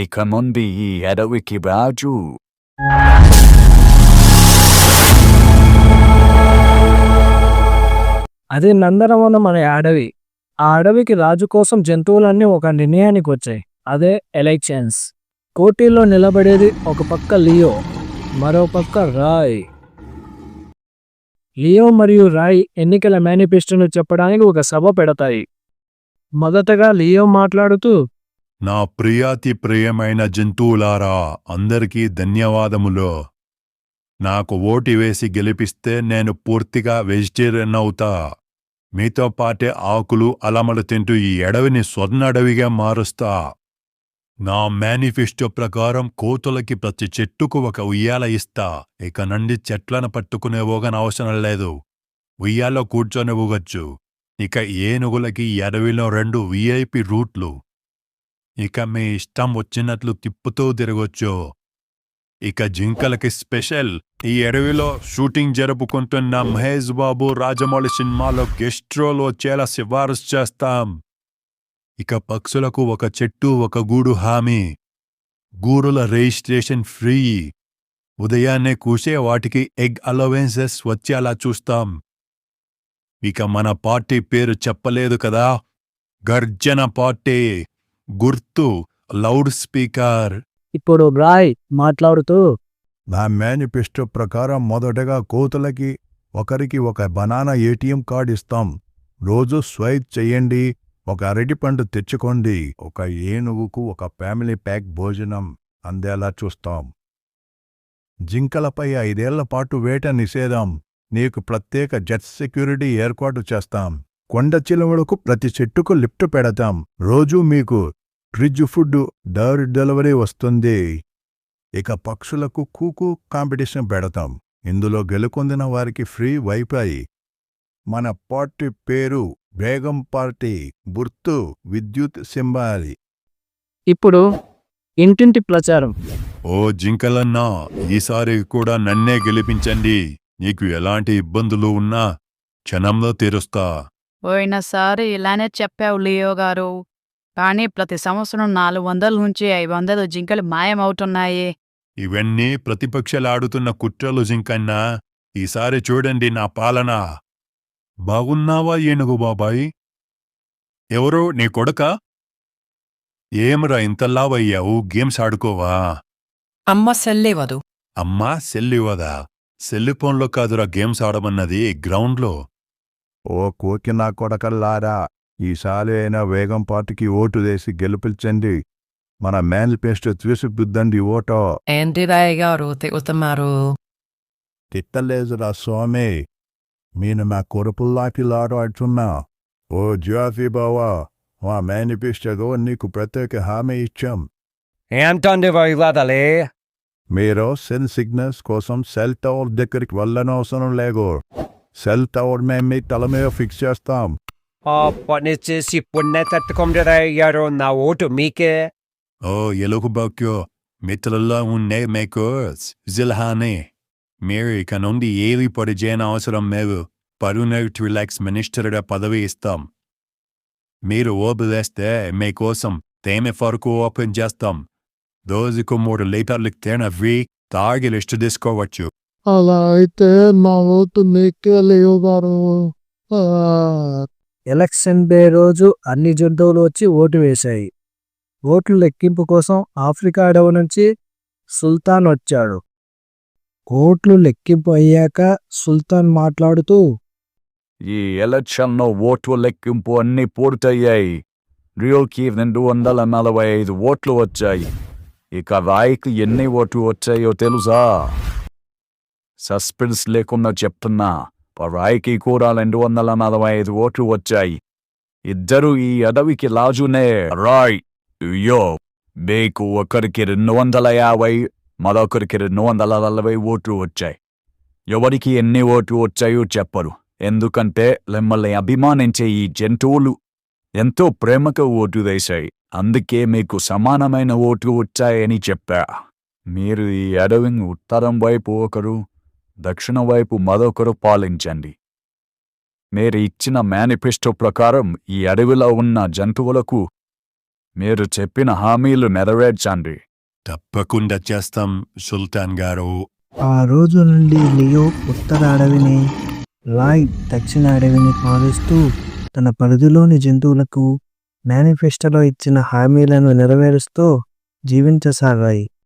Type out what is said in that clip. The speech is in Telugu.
ఇక ముందు ఈ అడవికి రాజు. అది నందనవనం అనే అడవి. ఆ అడవికి రాజు కోసం జంతువులన్నీ ఒక నిర్ణయానికి వచ్చాయి. అదే ఎలక్షన్స్. పోటీలో నిలబడేది ఒక పక్క లియో, మరో పక్క రాయ్. లియో మరియు రాయ్ ఎన్నికల మేనిఫెస్టోను చెప్పడానికి ఒక సభ పెడతాయి. మొదటగా లియో మాట్లాడుతూ, నా ప్రియాతి ప్రియమైన జంతువులారా, అందరికీ ధన్యవాదములు. నాకు ఓటు వేసి గెలిపిస్తే నేను పూర్తిగా వెజిటేరియన్ అవుతా. మీతో పాటే ఆకులు అలమలు తింటూ ఈ అడవిని స్వర్ణ అడవిగా మారుస్తా. నా మేనిఫెస్టో ప్రకారం కోతులకి ప్రతి చెట్టుకు ఒక ఉయ్యాల ఇస్తా. ఇక నుండి చెట్లను పట్టుకునే ఊగనవసరం లేదు, ఉయ్యాలో కూర్చొని ఊగొచ్చు. ఇక ఏనుగులకి ఈ అడవిలో 2 VIP రూట్లు. ఇక మీ ఇష్టం వచ్చినట్లు తిప్పుతూ తిరగొచ్చు. ఇక జింకలకి స్పెషల్, ఈ అడవిలో షూటింగ్ జరుపుకుంటున్న మహేష్ బాబు రాజమౌళి సినిమాలో గెస్ట్ రోల్ వచ్చేలా సిఫారసు చేస్తాం. ఇక పక్షులకు ఒక చెట్టు ఒక గూడు హామీ. గూడుల రిజిస్ట్రేషన్ ఫ్రీ. ఉదయాన్నే కూసే వాటికి ఎగ్ అలవెన్సెస్ వచ్చేలా చూస్తాం. ఇక మన పార్టీ పేరు చెప్పలేదు కదా, గర్జన పార్టీ. గుర్తు లౌడ్ స్పీకర్. ఇప్పుడు రాయ్ మాట్లాడుతూ, నా మేనిఫెస్టో ప్రకారం మొదటగా కోతులకి ఒకరికి ఒక బనానా ATM కార్డు ఇస్తాం. రోజు స్వైప్ చెయ్యండి. ఒక అరటిపండు తెచ్చుకోండి. ఒక ఏనుగుకు ఒక ఫ్యామిలీ ప్యాక్ భోజనం అందేలా చూస్తాం. జింకలపై 5 ఏళ్ల పాటు వేట నిషేధం. నీకు ప్రత్యేక జెట్ సెక్యూరిటీ ఏర్పాటు చేస్తాం. కొండ చిలువలకు ప్రతి చెట్టుకు లిఫ్ట్ పెడతాం. రోజూ మీకు ఫ్రిడ్జ్ ఫుడ్ డోర్ డెలివరీ వస్తుంది. ఇక పక్షులకు కూకు కాంపిటీషన్ పెడతాం. ఇందులో గెలుపొందిన వారికి ఫ్రీ వైఫై. మన పార్టీ పేరు వేగం పార్టీ. గుర్తు విద్యుత్ సింబాలి. ఇప్పుడు ఇంటింటి ప్రచారం. ఓ జింకలన్నా, ఈసారి కూడా నన్నే గెలిపించండి. నీకు ఎలాంటి ఇబ్బందులు ఉన్నా క్షణంలో తీరుస్తా. పోయినసారి ఇలానే చెప్పావు లియో గారు, కానీ ప్రతి సంవత్సరం 400 నుంచి 500 జింకలు మాయమవుతున్నాయి. ఇవన్నీ ప్రతిపక్షలాడుతున్న కుట్రలు జింకన్నా. ఈసారి చూడండి నా పాలన. బాగున్నావా ఏనుగు బాబాయ్? ఎవరో నీ కొడకా? ఏమరా ఇంతలావయ్యావు? గేమ్స్ ఆడుకోవా? అమ్మ సెల్లివ్వదు. అమ్మా సెల్లివదా? సెల్లిఫోన్లో కాదురా గేమ్స్ ఆడమన్నది, గ్రౌండ్లో. ఓ కోకినా కొడకల్లారా, ఈసారి అయినా వేగం పార్టీకి ఓటు వేసి గెలిపించండి. మన మేనిఫెస్టో చూసిద్దండి ఓటో. ఏంటి రాయ్ గారు తిరుగుతున్నారు? తిట్టలేదురా స్వామి, నేను మా కొరపుల్లాకిలాడు ఆడుతున్నా. ఓ జ్యోతి బావా, మా మేనిఫెస్టోలో నీకు ప్రత్యేక హామీ ఇచ్చాం. ఏంటండి వైలాదలే? మీరు సెల్ సిగ్నల్స్ కోసం సెల్ టవర్ దగ్గరికి వెళ్ళనవసరం లేదు. సెల్ టవర్ మేము మీ తల మీద ఫిక్స్ చేస్తాం. ఆ పని చేసి పుణ్య తట్టుకుంటారయ్యారు. నా ఓటు మీకే. ఓ ఎలుగు బాక్యో, మిత్రుల్లో ఉండే మీకు జిల్హానే. మీరు ఇక నుండి ఏది పొడి చేయని అవసరం లేదు. పరునర్ రిలాక్స్ మినిస్టర్గా పదవి ఇస్తాం. మీరు ఓబులేస్తే మీకోసం తేనె ఫరకు ఓపెన్ చేస్తాం. రోజుకు 3 లీటర్లకు తేనె ఫ్రీ. తాగి లిస్టు తీసుకోవచ్చు. అలా అయితే నా ఓటు మీకే లేవుగారు. ఎలక్షన్ డే రోజు అన్ని జంతువులు వచ్చి ఓటు వేశాయి. ఓట్లు లెక్కింపు కోసం ఆఫ్రికా అడవి నుంచి సుల్తాన్ వచ్చాడు. ఓట్లు లెక్కింపు అయ్యాక సుల్తాన్ మాట్లాడుతూ, ఈ ఎలక్షన్లో ఓటు లెక్కింపు అన్నీ పూర్తయ్యాయి. రియోకి 245 ఓట్లు వచ్చాయి. ఇక రాయ్కి ఎన్ని ఓట్లు వచ్చాయో తెలుసా? సస్పెన్స్ లేకుండా చెప్తున్నా, రాయ్కి కూడా 245 ఓట్లు వచ్చాయి. ఇద్దరు ఈ అడవికి రాజునే. రాయ్, యో, మీకు ఒకరికి 250, మరొకరికి 240 ఓట్లు వచ్చాయి. ఎవరికి ఎన్ని ఓట్లు వచ్చాయో చెప్పరు, ఎందుకంటే మిమ్మల్ని అభిమానించే ఈ జంతువులు ఎంతో ప్రేమగా ఓటు వేశాయి. అందుకే మీకు సమానమైన ఓట్లు వచ్చాయని చెప్పా. మీరు ఈ అడవిని ఉత్తరం వైపు ఒకరు, దక్షిణ వైపు మరొకరు పాలించండి. మీరు ఇచ్చిన మేనిఫెస్టో ప్రకారం ఈ అడవిలో ఉన్న జంతువులకు మీరు చెప్పిన హామీలు నెరవేర్చండి. తప్పకుండా చేస్తాం సుల్తాన్ గారు. ఆ రోజు నుండి లియో ఉత్తర అడవిని, రాయ్ దక్షిణ అడవిని పాలిస్తూ తన పరిధిలోని జంతువులకు మేనిఫెస్టోలో ఇచ్చిన హామీలను నెరవేరుస్తూ జీవించసాగాయి.